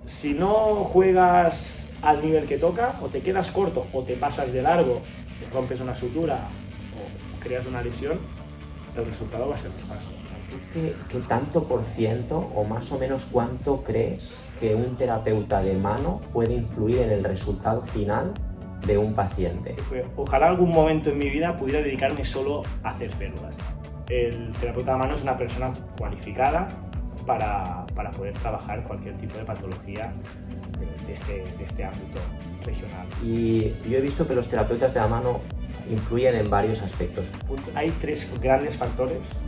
si no juegas al nivel que toca, o te quedas corto o te pasas de largo, rompes una sutura o creas una lesión, el resultado va a ser nefasto. ¿Qué tanto por ciento o más o menos cuánto crees que un terapeuta de mano puede influir en el resultado final de un paciente? Ojalá algún momento en mi vida pudiera dedicarme solo a hacer férulas. El terapeuta de mano es una persona cualificada para poder trabajar cualquier tipo de patología de este ámbito regional. Y yo he visto que los terapeutas de la mano influyen en varios aspectos. Hay tres grandes factores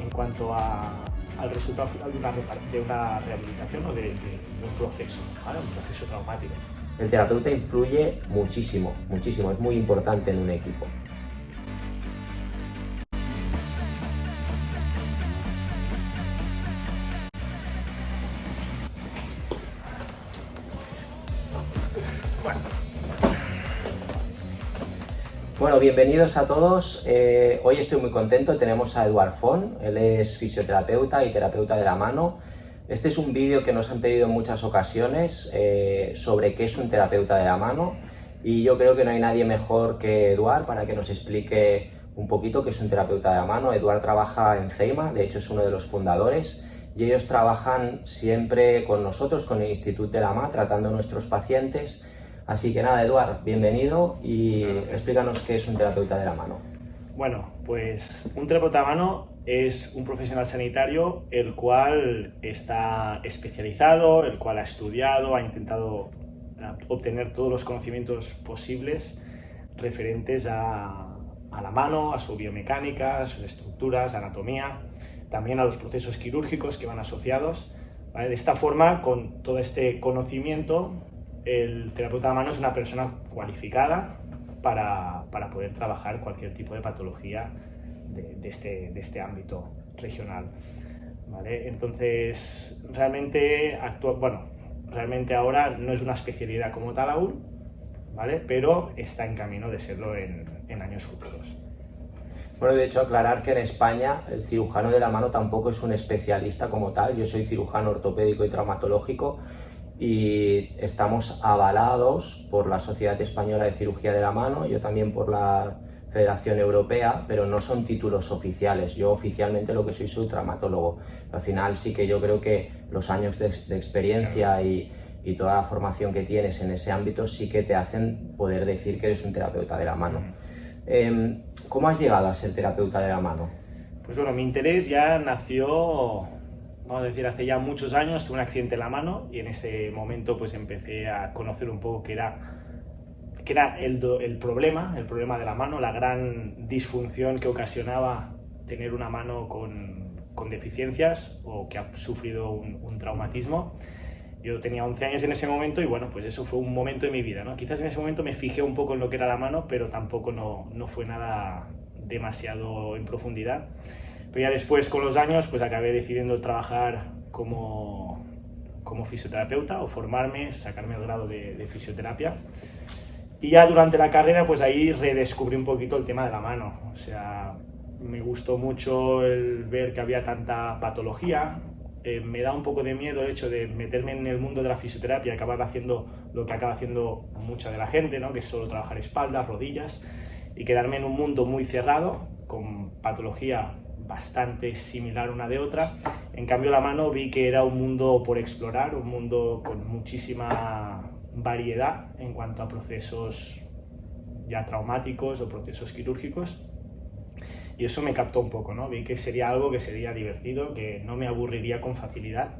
en cuanto al resultado final de una rehabilitación o de un proceso, ¿vale? Un proceso traumático. El terapeuta influye muchísimo, muchísimo, es muy importante en un equipo. Bueno, bienvenidos a todos. Hoy estoy muy contento, tenemos a Eduard Font, él es fisioterapeuta y terapeuta de la mano. Este es un vídeo que nos han pedido en muchas ocasiones sobre qué es un terapeuta de la mano, y yo creo que no hay nadie mejor que Eduard para que nos explique un poquito qué es un terapeuta de la mano. Eduard trabaja en CEIMA, de hecho es uno de los fundadores, y ellos trabajan siempre con nosotros, con el Institut de la Mà, tratando a nuestros pacientes. Así que nada, Eduard, bienvenido y explícanos qué es un terapeuta de la mano. Bueno, pues un terapeuta de mano es un profesional sanitario el cual está especializado, el cual ha estudiado, ha intentado obtener todos los conocimientos posibles referentes a la mano, a su biomecánica, a sus estructuras, anatomía, también a los procesos quirúrgicos que van asociados, ¿vale? De esta forma, con todo este conocimiento, el terapeuta de mano es una persona cualificada para poder trabajar cualquier tipo de patología de este ámbito regional, ¿vale? Entonces, realmente ahora no es una especialidad como tal aún, ¿vale? Pero está en camino de serlo en años futuros. Bueno, de hecho, aclarar que en España el cirujano de la mano tampoco es un especialista como tal. Yo soy cirujano ortopédico y traumatológico y estamos avalados por la Sociedad Española de Cirugía de la Mano, yo también por la Federación Europea, pero no son títulos oficiales. Yo oficialmente lo que soy traumatólogo. Al final sí que yo creo que los años de experiencia y toda la formación que tienes en ese ámbito sí que te hacen poder decir que eres un terapeuta de la mano. ¿Cómo has llegado a ser terapeuta de la mano? Pues bueno, mi interés ya nació, vamos a decir, hace ya muchos años. Tuve un accidente en la mano y en ese momento pues empecé a conocer un poco qué era el problema de la mano, la gran disfunción que ocasionaba tener una mano con deficiencias o que ha sufrido un traumatismo. Yo tenía 11 años en ese momento y bueno, pues eso fue un momento de mi vida, ¿no? Quizás en ese momento me fijé un poco en lo que era la mano, pero tampoco no fue nada demasiado en profundidad. Pero ya después, con los años, pues acabé decidiendo trabajar como fisioterapeuta o formarme, sacarme el grado de fisioterapia. Y ya durante la carrera, pues ahí redescubrí un poquito el tema de la mano. O sea, me gustó mucho el ver que había tanta patología. Me da un poco de miedo el hecho de meterme en el mundo de la fisioterapia y acabar haciendo lo que acaba haciendo mucha de la gente, ¿no? Que es solo trabajar espaldas, rodillas, y quedarme en un mundo muy cerrado, con patología bastante similar una de otra. En cambio, la mano vi que era un mundo por explorar, un mundo con muchísima variedad en cuanto a procesos ya traumáticos o procesos quirúrgicos. Y eso me captó un poco, ¿no? Vi que sería algo que sería divertido, que no me aburriría con facilidad.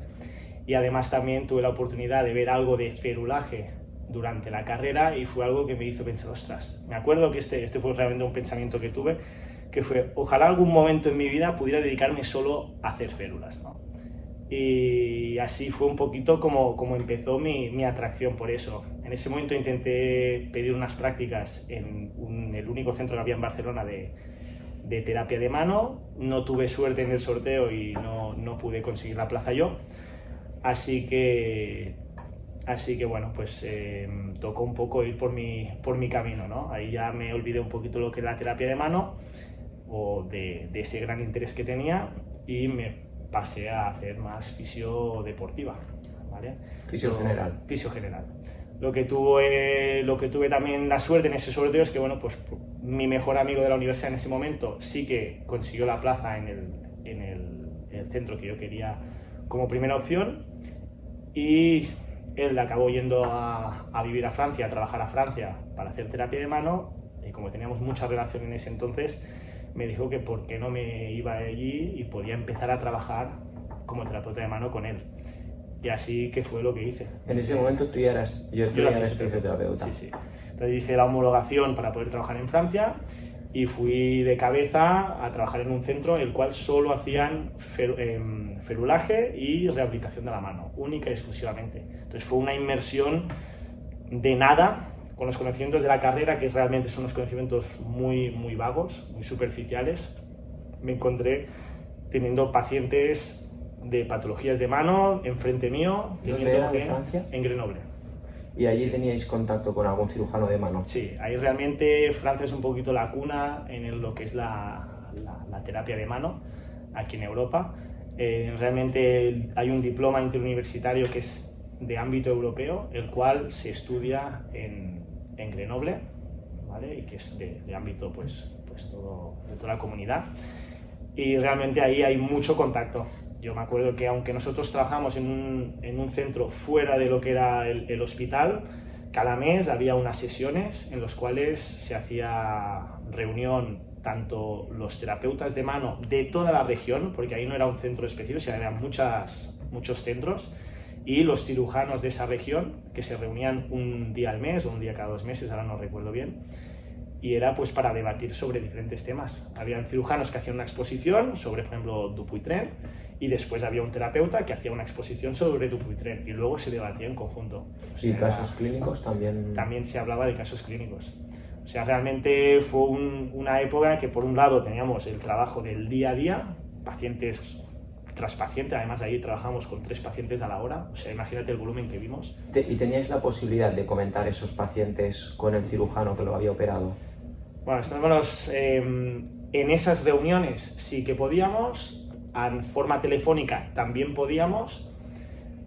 Y además también tuve la oportunidad de ver algo de ferulaje durante la carrera y fue algo que me hizo pensar, ostras, me acuerdo que este fue realmente un pensamiento que tuve, que fue, ojalá algún momento en mi vida pudiera dedicarme solo a hacer férulas, ¿no? Y así fue un poquito como empezó mi atracción por eso. En ese momento intenté pedir unas prácticas en el único centro que había en Barcelona de terapia de mano. No tuve suerte en el sorteo y no pude conseguir la plaza yo. Así que bueno, pues tocó un poco ir por mi camino, ¿no? Ahí ya me olvidé un poquito lo que era la terapia de mano o de ese gran interés que tenía y me pasé a hacer más fisio deportiva. ¿vale? Fisio general. Fisio general. Lo que tuve también la suerte en ese sobre todo es que, bueno, pues mi mejor amigo de la universidad en ese momento sí que consiguió la plaza en el centro que yo quería como primera opción, y él acabó yendo a vivir a Francia, a trabajar a Francia para hacer terapia de mano, y como teníamos mucha relación en ese entonces, me dijo que por qué no me iba allí y podía empezar a trabajar como terapeuta de mano con él. Y así que fue lo que hice. En ese momento tú ya eras fisioterapeuta. Sí, sí. Entonces hice la homologación para poder trabajar en Francia y fui de cabeza a trabajar en un centro en el cual solo hacían ferulaje y rehabilitación de la mano, única y exclusivamente. Entonces fue una inmersión de nada con los conocimientos de la carrera, que realmente son unos conocimientos muy, muy vagos, muy superficiales. Me encontré teniendo pacientes de patologías de mano enfrente mío. ¿Dónde era, en Francia? En Grenoble. ¿Y allí teníais contacto con algún cirujano de mano? Sí, ahí realmente Francia es un poquito la cuna en lo que es la terapia de mano aquí en Europa. Realmente hay un diploma interuniversitario que es de ámbito europeo, el cual se estudia en Grenoble, ¿vale? Y que es de ámbito de toda la comunidad. Y realmente ahí hay mucho contacto. Yo me acuerdo que aunque nosotros trabajamos en un centro fuera de lo que era el hospital, cada mes había unas sesiones en las cuales se hacía reunión tanto los terapeutas de mano de toda la región, porque ahí no era un centro específico, sino había muchos centros, y los cirujanos de esa región, que se reunían un día al mes o un día cada 2 meses, ahora no recuerdo bien, y era pues para debatir sobre diferentes temas. Habían cirujanos que hacían una exposición sobre, por ejemplo, Dupuytren, y después había un terapeuta que hacía una exposición sobre Dupuytren, y luego se debatía en conjunto. O sea, ¿y casos clínicos también? También se hablaba de casos clínicos. O sea, realmente fue una época que por un lado teníamos el trabajo del día a día, pacientes tras paciente, además ahí trabajamos con 3 pacientes a la hora, o sea, imagínate el volumen que vimos. ¿Y teníais la posibilidad de comentar esos pacientes con el cirujano que lo había operado? Bueno, en esas reuniones sí que podíamos, en forma telefónica también podíamos,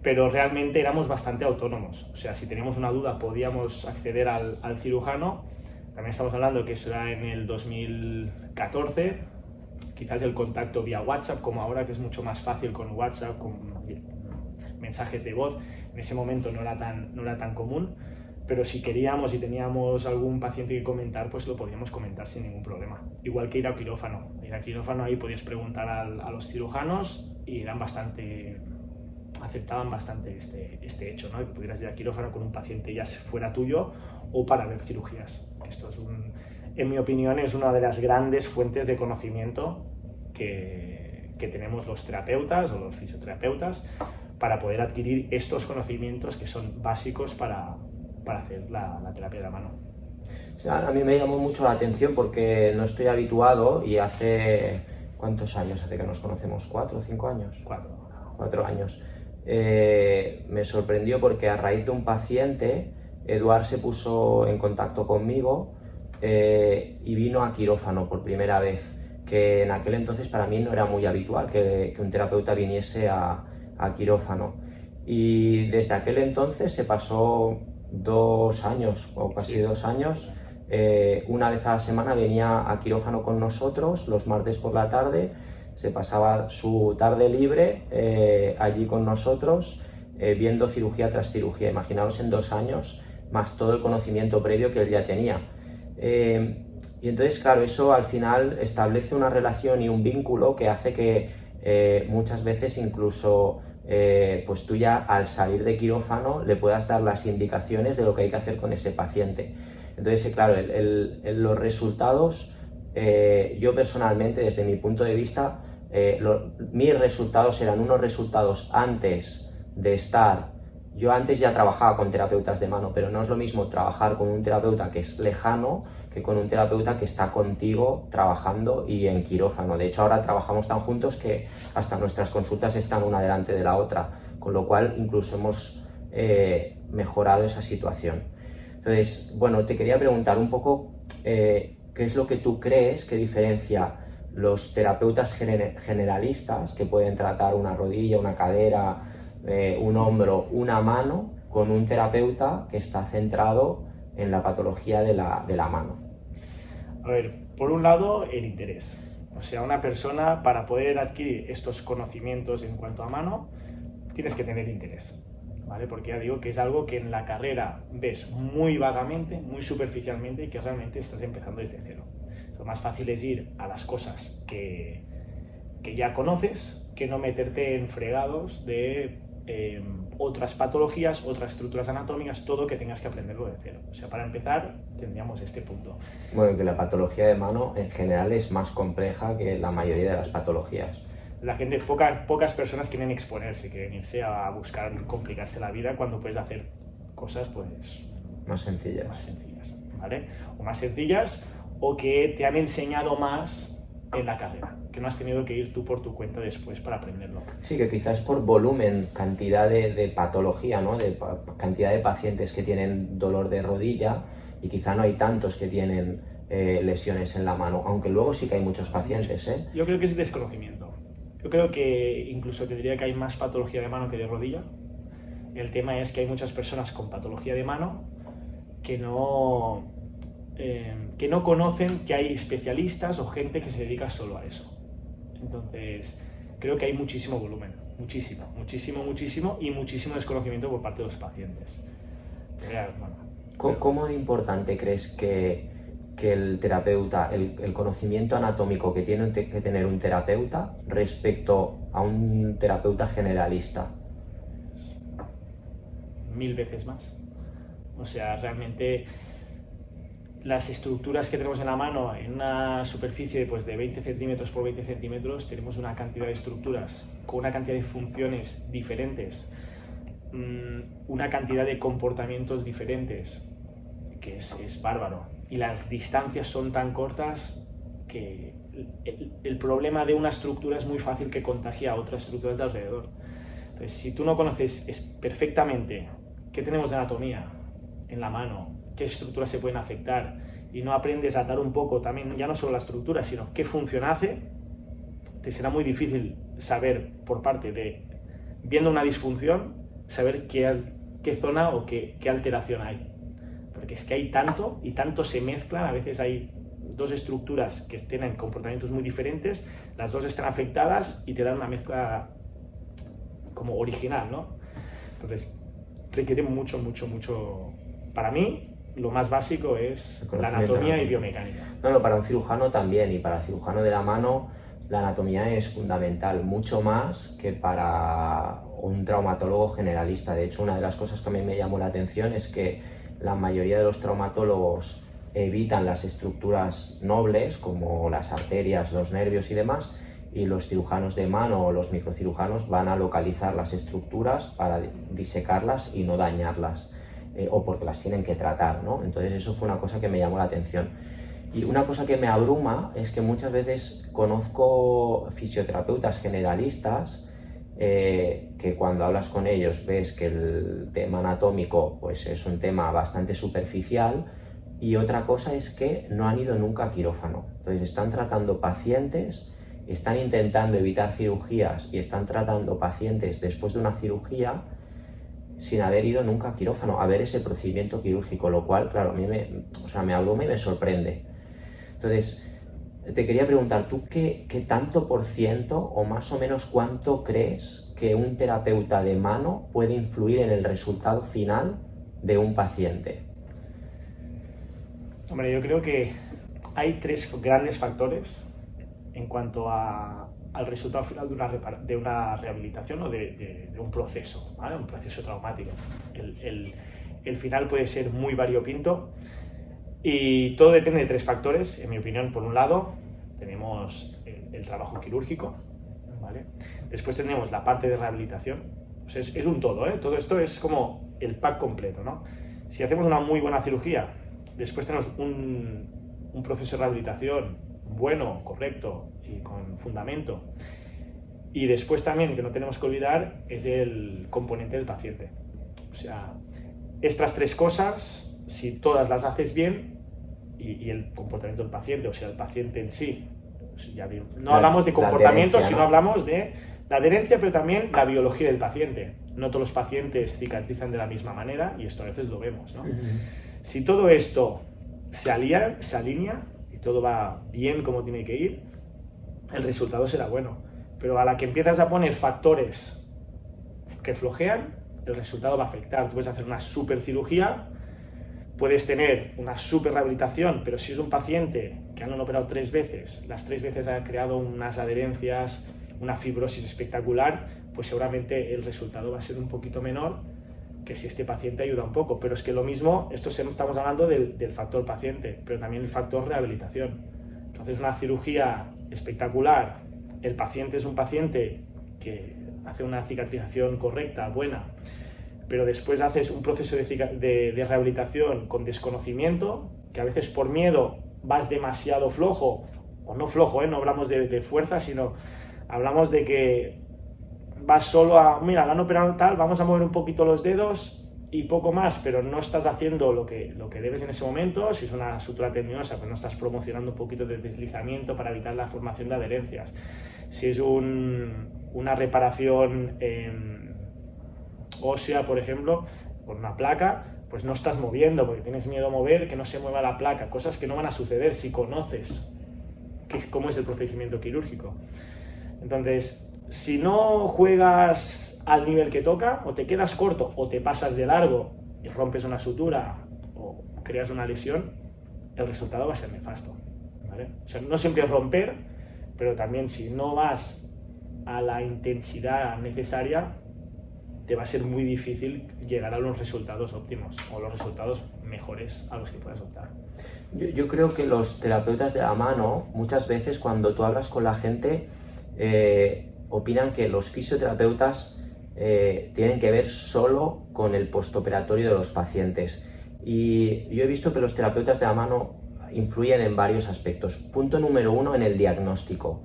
pero realmente éramos bastante autónomos. O sea, si teníamos una duda podíamos acceder al cirujano. También estamos hablando que eso era en el 2014, quizás el contacto vía WhatsApp, como ahora, que es mucho más fácil con WhatsApp, con mensajes de voz. En ese momento no era tan común, pero si queríamos y teníamos algún paciente que comentar, pues lo podíamos comentar sin ningún problema. Igual que ir a quirófano. Ir a quirófano, ahí podías preguntar a los cirujanos y aceptaban bastante este hecho, ¿no? Que pudieras ir a quirófano con un paciente ya fuera tuyo o para ver cirugías. Esto es en mi opinión, es una de las grandes fuentes de conocimiento que tenemos los terapeutas o los fisioterapeutas para poder adquirir estos conocimientos que son básicos para hacer la terapia de la mano. O sea, a mí me llamó mucho la atención porque no estoy habituado y hace... ¿Cuántos años hace que nos conocemos? ¿4 o 5 años? 4 años. Me sorprendió porque a raíz de un paciente, Eduard se puso en contacto conmigo y vino a quirófano por primera vez, que en aquel entonces para mí no era muy habitual que un terapeuta viniese a quirófano. Y desde aquel entonces se pasó 2 años o casi 2 años. Una vez a la semana venía a quirófano con nosotros, los martes por la tarde, se pasaba su tarde libre allí con nosotros, viendo cirugía tras cirugía. Imaginaos en 2 años, más todo el conocimiento previo que él ya tenía. Y entonces, claro, eso al final establece una relación y un vínculo que hace que muchas veces incluso pues tú ya al salir de quirófano le puedas dar las indicaciones de lo que hay que hacer con ese paciente. Entonces, claro, los resultados, yo personalmente, desde mi punto de vista, mis resultados eran unos resultados antes de estar... Yo antes ya trabajaba con terapeutas de mano, pero no es lo mismo trabajar con un terapeuta que es lejano que con un terapeuta que está contigo trabajando y en quirófano. De hecho, ahora trabajamos tan juntos que hasta nuestras consultas están una delante de la otra, con lo cual incluso hemos mejorado esa situación. Entonces, bueno, te quería preguntar un poco qué es lo que tú crees que diferencia los terapeutas generalistas que pueden tratar una rodilla, una cadera, un hombro, una mano, con un terapeuta que está centrado en la patología de la mano? A ver, por un lado, el interés. O sea, una persona para poder adquirir estos conocimientos en cuanto a mano, tienes que tener interés, ¿vale? Porque ya digo que es algo que en la carrera ves muy vagamente, muy superficialmente y que realmente estás empezando desde cero. Lo más fácil es ir a las cosas que ya conoces, que no meterte en fregados de otras patologías, otras estructuras anatómicas, todo que tengas que aprenderlo de cero. O sea, para empezar, tendríamos este punto. Bueno, que la patología de mano en general es más compleja que la mayoría de las patologías. La gente, pocas personas quieren exponerse, quieren irse a buscar complicarse la vida cuando puedes hacer cosas pues más sencillas, ¿vale? O más sencillas, o que te han enseñado más en la carrera, que no has tenido que ir tú por tu cuenta después para aprenderlo. Sí, que quizás por volumen, cantidad de patología, ¿no? Cantidad de pacientes que tienen dolor de rodilla, y quizá no hay tantos que tienen lesiones en la mano, aunque luego sí que hay muchos pacientes, ¿eh? Yo creo que es desconocimiento. Yo creo que incluso te diría que hay más patología de mano que de rodilla. El tema es que hay muchas personas con patología de mano que no conocen que hay especialistas o gente que se dedica solo a eso. Entonces, creo que hay muchísimo volumen, muchísimo y muchísimo desconocimiento por parte de los pacientes. ¿Cómo de importante crees que el terapeuta, el conocimiento anatómico que tiene que tener un terapeuta respecto a un terapeuta generalista? 1000 veces más. O sea, realmente las estructuras que tenemos en la mano, en una superficie pues, de 20 centímetros por 20 centímetros, tenemos una cantidad de estructuras con una cantidad de funciones diferentes, una cantidad de comportamientos diferentes, que es bárbaro. Y las distancias son tan cortas que el problema de una estructura es muy fácil que contagie a otras estructuras de alrededor. Entonces, si tú no conoces perfectamente qué tenemos de anatomía en la mano, qué estructuras se pueden afectar, y no aprendes a atar un poco también, ya no solo la estructura, sino qué función hace, te será muy difícil saber por parte de, viendo una disfunción, saber qué zona o qué alteración hay. Porque es que hay tanto y tanto se mezclan, a veces hay dos estructuras que tienen comportamientos muy diferentes, las dos están afectadas y te dan una mezcla como original, ¿no? Entonces, requiere mucho. Para mí, lo más básico es la anatomía y biomecánica. No, para un cirujano también, y para el cirujano de la mano, la anatomía es fundamental, mucho más que para un traumatólogo generalista. De hecho, una de las cosas que a mí me llamó la atención es que la mayoría de los traumatólogos evitan las estructuras nobles, como las arterias, los nervios y demás, y los cirujanos de mano o los microcirujanos van a localizar las estructuras para disecarlas y no dañarlas, o porque las tienen que tratar, ¿no? Entonces eso fue una cosa que me llamó la atención. Y una cosa que me abruma es que muchas veces conozco fisioterapeutas generalistas que cuando hablas con ellos ves que el tema anatómico pues es un tema bastante superficial, y otra cosa es que no han ido nunca a quirófano. Entonces están tratando pacientes, están intentando evitar cirugías y están tratando pacientes después de una cirugía sin haber ido nunca a quirófano a ver ese procedimiento quirúrgico, lo cual, claro, a mí me abruma y me sorprende. Entonces, te quería preguntar, ¿tú qué tanto por ciento o más o menos cuánto crees que un terapeuta de mano puede influir en el resultado final de un paciente? Hombre, yo creo que hay 3 grandes factores en cuanto al resultado final de una rehabilitación o de un proceso, ¿vale? Un proceso traumático. El final puede ser muy variopinto y todo depende de 3 factores, en mi opinión. Por un lado, tenemos el trabajo quirúrgico, ¿vale? Después tenemos la parte de rehabilitación. O sea, es un todo, ¿eh? Todo esto es como el pack completo, ¿no? Si hacemos una muy buena cirugía, después tenemos un proceso de rehabilitación bueno, correcto y con fundamento. Y después también, que no tenemos que olvidar, es el componente del paciente. O sea, estas 3 cosas, si todas las haces bien, y el comportamiento del paciente, o sea, el paciente en sí, pues ya bien, no hablamos de comportamiento, sino hablamos de la adherencia, pero también la biología del paciente. no todos los pacientes cicatrizan de la misma manera y esto a veces lo vemos, ¿no? Si todo esto se alinea y todo va bien como tiene que ir, el resultado será bueno. Pero a la que empiezas a poner factores que flojean, el resultado va a afectar. Tú puedes hacer una super cirugía, puedes tener una super rehabilitación, pero si es un paciente que han operado 3 veces, las 3 veces ha creado unas adherencias, una fibrosis espectacular, pues seguramente el resultado va a ser un poquito menor que si este paciente ayuda un poco. Pero es que lo mismo, estamos hablando del factor paciente, pero también el factor rehabilitación. Entonces una cirugía espectacular, el paciente es un paciente que hace una cicatrización correcta, buena, pero después haces un proceso de rehabilitación con desconocimiento, que a veces por miedo vas demasiado flojo, o no flojo, no hablamos de fuerza, sino hablamos de que vas solo a, mira, la han operado tal, vamos a mover un poquito los dedos y poco más, pero no estás haciendo lo que debes en ese momento. Si es una sutura tendinosa, pues no estás promocionando un poquito de deslizamiento para evitar la formación de adherencias. Si es una reparación ósea, por ejemplo, con una placa, pues no estás moviendo porque tienes miedo a mover, que no se mueva la placa, cosas que no van a suceder si conoces cómo es el procedimiento quirúrgico. Entonces, si no juegas al nivel que toca, o te quedas corto o te pasas de largo y rompes una sutura o creas una lesión, el resultado va a ser nefasto, ¿vale? O sea, no siempre es romper, pero también si no vas a la intensidad necesaria, te va a ser muy difícil llegar a los resultados óptimos o los resultados mejores a los que puedas optar. Yo creo que los terapeutas de la mano, muchas veces cuando tú hablas con la gente, opinan que los fisioterapeutas tienen que ver solo con el postoperatorio de los pacientes. Y yo he visto que los terapeutas de la mano influyen en varios aspectos. Punto número 1, en el diagnóstico.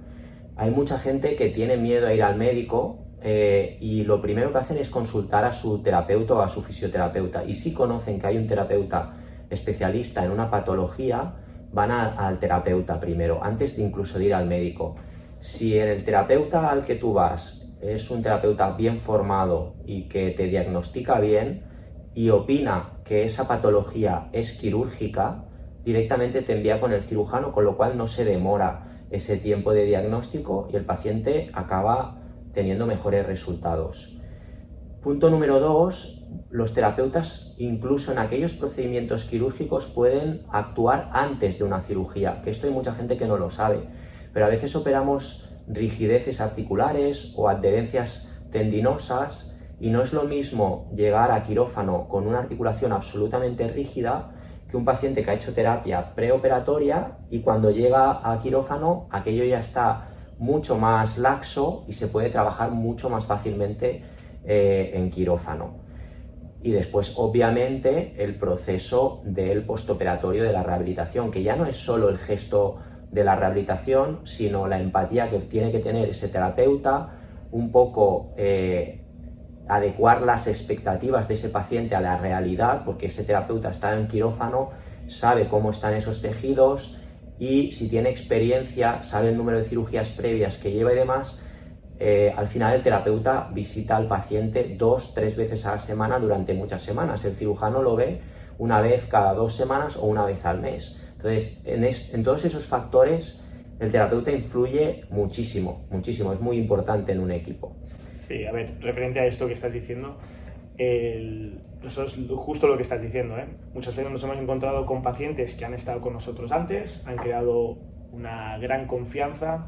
Hay mucha gente que tiene miedo a ir al médico y lo primero que hacen es consultar a su terapeuta o a su fisioterapeuta. Y si conocen que hay un terapeuta especialista en una patología, van al terapeuta primero, antes de incluso de ir al médico. Si el terapeuta al que tú vas es un terapeuta bien formado y que te diagnostica bien y opina que esa patología es quirúrgica, directamente te envía con el cirujano, con lo cual no se demora ese tiempo de diagnóstico y el paciente acaba teniendo mejores resultados. Punto número 2, los terapeutas, incluso en aquellos procedimientos quirúrgicos, pueden actuar antes de una cirugía, que esto hay mucha gente que no lo sabe, pero a veces operamos rigideces articulares o adherencias tendinosas y no es lo mismo llegar a quirófano con una articulación absolutamente rígida que un paciente que ha hecho terapia preoperatoria y cuando llega a quirófano aquello ya está mucho más laxo y se puede trabajar mucho más fácilmente en quirófano. Y después, obviamente, el proceso del postoperatorio de la rehabilitación, que ya no es solo el gesto de la rehabilitación, sino la empatía que tiene que tener ese terapeuta, un poco adecuar las expectativas de ese paciente a la realidad, porque ese terapeuta está en quirófano, sabe cómo están esos tejidos y si tiene experiencia, sabe el número de cirugías previas que lleva y demás. Al final el terapeuta visita al paciente 2-3 veces a la semana durante muchas semanas. El cirujano lo ve una vez cada 2 semanas o una vez al mes. Entonces, en todos esos factores, el terapeuta influye muchísimo, muchísimo. Es muy importante en un equipo. Sí, a ver, referente a esto que estás diciendo, nosotros justo lo que estás diciendo, muchas veces nos hemos encontrado con pacientes que han estado con nosotros antes, han creado una gran confianza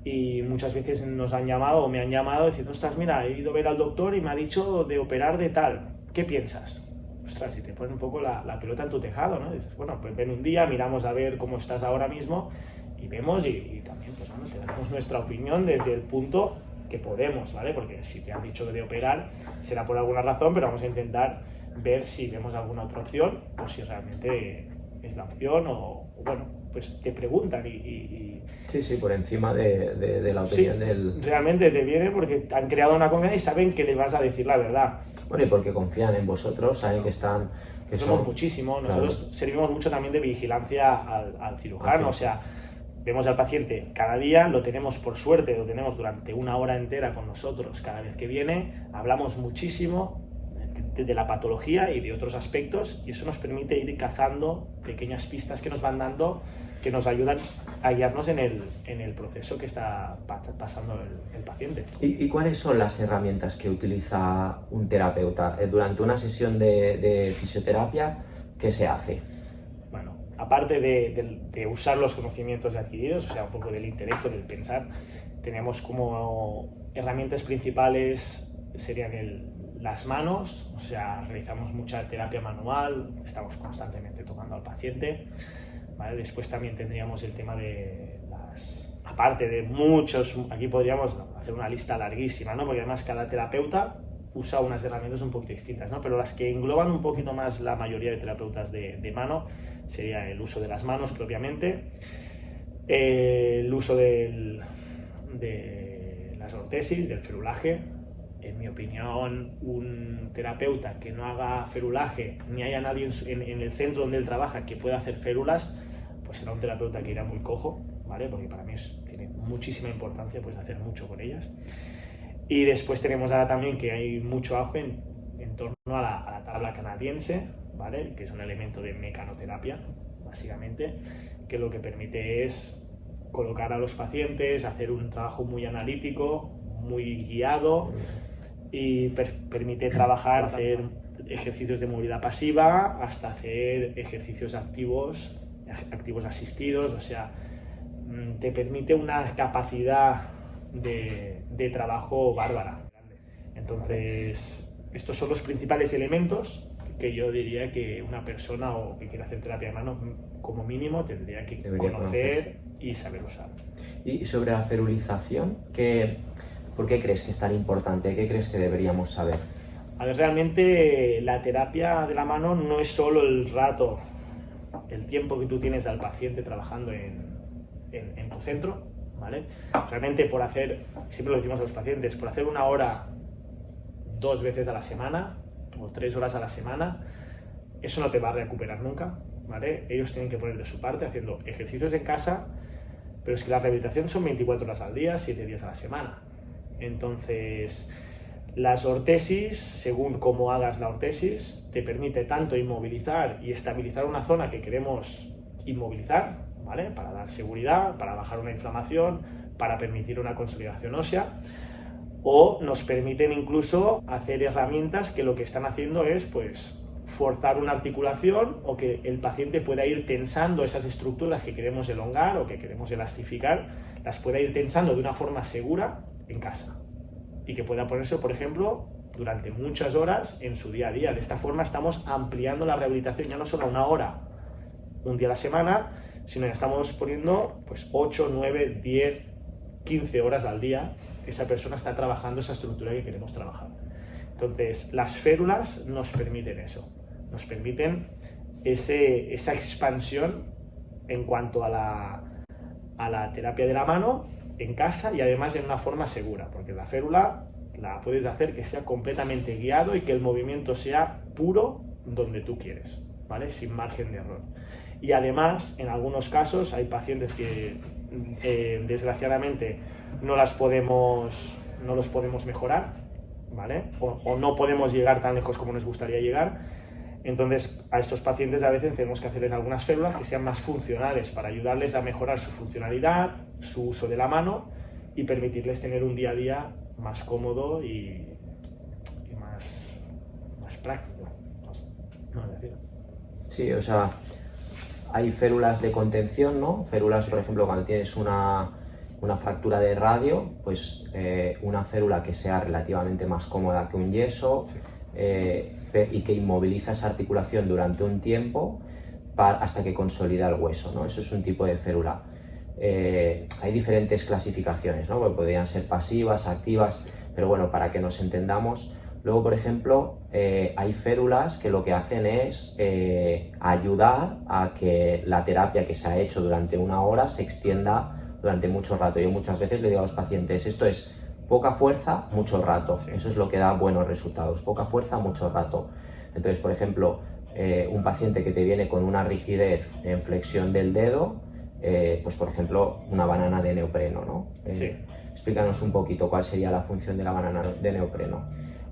y muchas veces nos han llamado o me han llamado diciendo, ostras, mira, he ido a ver al doctor y me ha dicho de operar de tal, ¿qué piensas? Ostras, y te pone un poco la pelota en tu tejado, ¿no? Y dices, bueno, pues ven un día, miramos a ver cómo estás ahora mismo y vemos y también, pues bueno, te damos nuestra opinión desde el punto que podemos, ¿vale? Porque si te han dicho de operar será por alguna razón, pero vamos a intentar ver si vemos alguna otra opción o si realmente es la opción o bueno, pues te preguntan y Sí, por encima de la opinión sí, del... realmente te viene porque han creado una confianza y saben que les vas a decir la verdad. Bueno, y porque confían en vosotros, saben que están... Somos muchísimo, nosotros servimos mucho también de vigilancia al cirujano, o sea, vemos al paciente cada día, lo tenemos por suerte, lo tenemos durante una hora entera con nosotros cada vez que viene, hablamos muchísimo de la patología y de otros aspectos, y eso nos permite ir cazando pequeñas pistas que nos van dando, que nos ayudan a guiarnos en el proceso que está pasando el paciente. ¿Y cuáles son las herramientas que utiliza un terapeuta durante una sesión de fisioterapia? ¿Qué se hace? Bueno, aparte de usar los conocimientos adquiridos, o sea, un poco del intelecto, del pensar, tenemos como herramientas principales serían las manos, o sea, realizamos mucha terapia manual, estamos constantemente tocando al paciente, ¿vale? Después también tendríamos el tema de aparte de muchos, aquí podríamos hacer una lista larguísima, ¿no? Porque además cada terapeuta usa unas herramientas un poquito distintas, ¿no? Pero las que engloban un poquito más la mayoría de terapeutas de mano sería el uso de las manos propiamente, el uso de las ortesis, del ferulaje. En mi opinión, un terapeuta que no haga ferulaje, ni haya nadie en el centro donde él trabaja que pueda hacer férulas, pues será un terapeuta que irá muy cojo, ¿vale? Porque para mí tiene muchísima importancia pues hacer mucho con ellas. Y después tenemos ahora también que hay mucho auge en torno a la tabla canadiense, ¿vale? Que es un elemento de mecanoterapia, básicamente, que lo que permite es colocar a los pacientes, hacer un trabajo muy analítico, muy guiado, y permite trabajar, hacer ejercicios de movilidad pasiva hasta hacer ejercicios activos asistidos, o sea, te permite una capacidad de trabajo bárbara. Entonces, estos son los principales elementos que yo diría que una persona o que quiera hacer terapia de mano, como mínimo, tendría que conocer y saber usar. Y sobre la ferulización, ¿por qué crees que es tan importante? ¿Qué crees que deberíamos saber? A ver, realmente la terapia de la mano no es solo el rato, el tiempo que tú tienes al paciente trabajando en tu centro, ¿vale? Realmente por hacer, siempre lo decimos a los pacientes, por hacer una hora 2 veces a la semana o 3 horas a la semana, eso no te va a recuperar nunca, ¿vale? Ellos tienen que poner de su parte haciendo ejercicios en casa, pero es que la rehabilitación son 24 horas al día, 7 días a la semana. Entonces, las ortesis, según cómo hagas la ortesis, te permite tanto inmovilizar y estabilizar una zona que queremos inmovilizar, ¿vale? Para dar seguridad, para bajar una inflamación, para permitir una consolidación ósea, o nos permiten incluso hacer herramientas que lo que están haciendo es pues forzar una articulación o que el paciente pueda ir tensando esas estructuras que queremos elongar o que queremos elastificar, las pueda ir tensando de una forma segura en casa y que pueda ponerse, por ejemplo, durante muchas horas en su día a día. De esta forma estamos ampliando la rehabilitación ya no solo a una hora, un día a la semana, sino que estamos poniendo pues 8, 9, 10, 15 horas al día. Esa persona está trabajando esa estructura que queremos trabajar. Entonces, las férulas nos permiten eso, nos permiten esa expansión en cuanto a la terapia de la mano en casa y además en una forma segura, porque la férula la puedes hacer que sea completamente guiado y que el movimiento sea puro donde tú quieres, ¿vale? Sin margen de error. Y además, en algunos casos, hay pacientes que desgraciadamente no los podemos mejorar, ¿vale? O no podemos llegar tan lejos como nos gustaría llegar. Entonces, a estos pacientes a veces tenemos que hacerles algunas férulas que sean más funcionales para ayudarles a mejorar su funcionalidad, su uso de la mano y permitirles tener un día a día más cómodo y más práctico. Sí, o sea, hay férulas de contención, ¿no? Férulas, por ejemplo, cuando tienes una fractura de radio, pues una férula que sea relativamente más cómoda que un yeso. Sí. Y que inmoviliza esa articulación durante un tiempo hasta que consolida el hueso, ¿no? Eso es un tipo de férula. Hay diferentes clasificaciones, ¿no? Pues podrían ser pasivas, activas, pero bueno, para que nos entendamos. Luego, por ejemplo, hay férulas que lo que hacen es ayudar a que la terapia que se ha hecho durante una hora se extienda durante mucho rato. Yo muchas veces le digo a los pacientes, esto es poca fuerza, mucho rato. Sí. Eso es lo que da buenos resultados. Poca fuerza, mucho rato. Entonces, por ejemplo, un paciente que te viene con una rigidez en flexión del dedo, pues por ejemplo, una banana de neopreno, ¿no? Sí. Explícanos un poquito cuál sería la función de la banana de neopreno.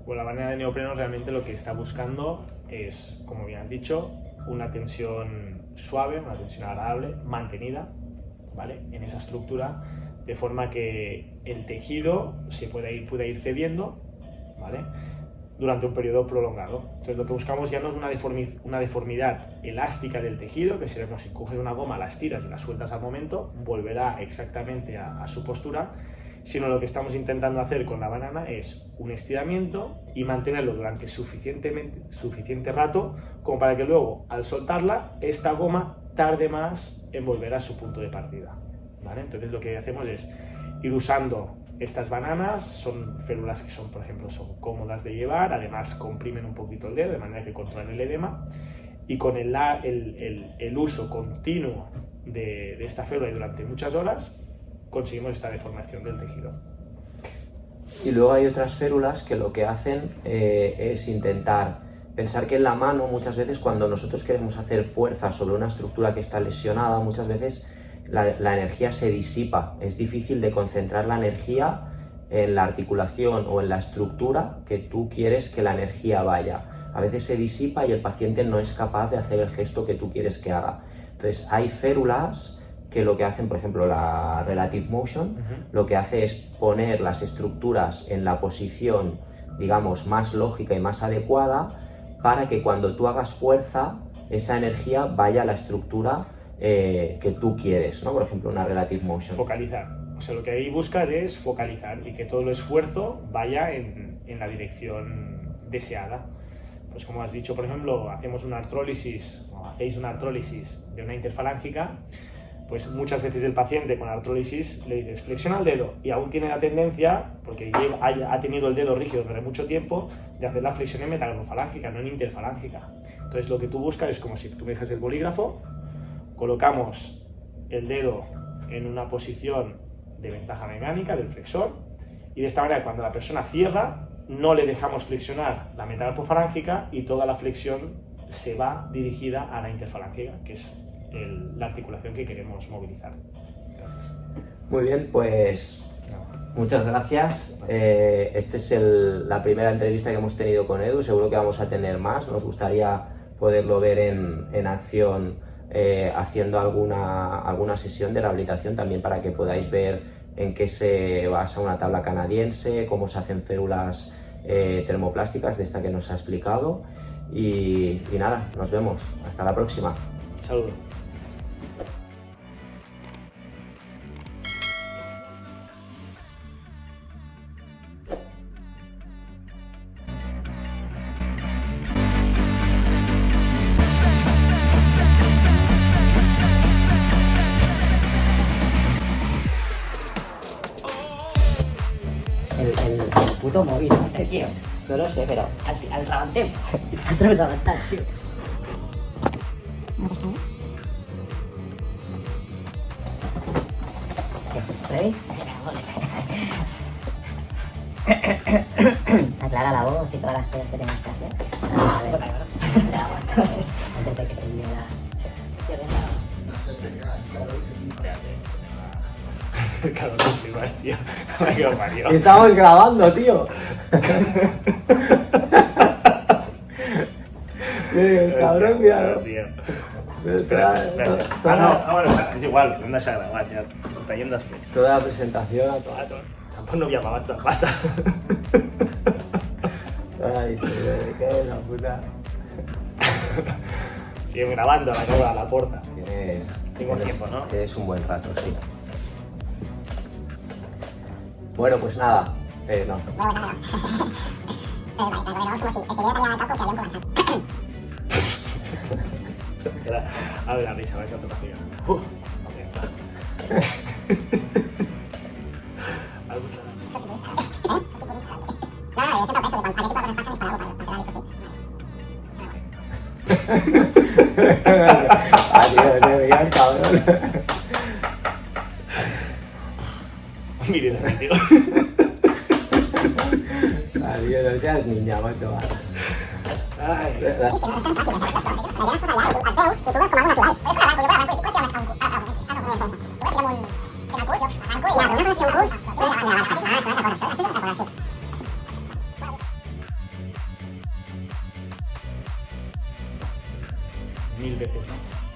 Bueno, la banana de neopreno realmente lo que está buscando es, como bien has dicho, una tensión suave, una tensión agradable, mantenida, ¿vale? En esa estructura, de forma que el tejido se pueda ir cediendo, ¿vale? Durante un periodo prolongado. Entonces lo que buscamos ya no es una deformidad elástica del tejido, que si coges una goma, la estiras y la sueltas al momento, volverá exactamente a su postura, sino lo que estamos intentando hacer con la banana es un estiramiento y mantenerlo durante suficiente rato como para que luego, al soltarla, esta goma tarde más en volver a su punto de partida, ¿vale? Entonces lo que hacemos es ir usando estas bananas, son férulas que son, por ejemplo, son cómodas de llevar, además comprimen un poquito el dedo de manera que controlan el edema, y con el uso continuo de esta férula durante muchas horas conseguimos esta deformación del tejido. Y luego hay otras férulas que lo que hacen es intentar pensar que en la mano, muchas veces cuando nosotros queremos hacer fuerza sobre una estructura que está lesionada, muchas veces la energía se disipa. Es difícil de concentrar la energía en la articulación o en la estructura que tú quieres que la energía vaya. A veces se disipa y el paciente no es capaz de hacer el gesto que tú quieres que haga. Entonces hay férulas que lo que hacen, por ejemplo, la Relative Motion, lo que hace es poner las estructuras en la posición, digamos, más lógica y más adecuada para que cuando tú hagas fuerza, esa energía vaya a la estructura que tú quieres, ¿no? Por ejemplo, una Relative Motion. Focalizar. O sea, lo que ahí buscar es focalizar y que todo el esfuerzo vaya en la dirección deseada. Pues como has dicho, por ejemplo, hacemos una artrólisis o hacéis una artrólisis de una interfalángica, pues muchas veces el paciente con artrólisis le dices flexiona el dedo y aún tiene la tendencia, porque ha tenido el dedo rígido durante mucho tiempo, de hacer la flexión en metacarpofalángica, no en interfalángica. Entonces lo que tú buscas es como si tú me dejas el bolígrafo, colocamos el dedo en una posición de ventaja mecánica del flexor y de esta manera cuando la persona cierra no le dejamos flexionar la metacarpofalángica y toda la flexión se va dirigida a la interfalángica, que es la articulación que queremos movilizar. Gracias. Muy bien, pues muchas gracias. Esta es la primera entrevista que hemos tenido con Edu, seguro que vamos a tener más. Nos gustaría poderlo ver en acción haciendo alguna sesión de rehabilitación también para que podáis ver en qué se basa una tabla canadiense, cómo se hacen férulas termoplásticas de esta que nos ha explicado. Y nada, nos vemos. Hasta la próxima. Saludos. El puto móvil, este tío. No lo sé, pero al rabanteo. Se atreve a rabantar, tío. ¿Ready? Aclara la voz y todas las cosas que tengas que hacer. A ver. Antes de que se líe la... Claro, no flipas, tío. Me quedo Mario. Estamos grabando, tío. Cabrón, mira. Es igual, no se ha grabado ya. Está yendo después. Toda la presentación. Tampoco no había para pasa. Ay, se me cae la puta. Siguen grabando la cámara a la puerta. Tengo tiempo, ¿no? Tienes un buen rato, sí. Bueno, pues nada. No. A ver la risa, a ver qué otra Adiós, te veías, cabrón. Mire, tío. Adiós, no seas niña, macho. Ay. Mil veces más.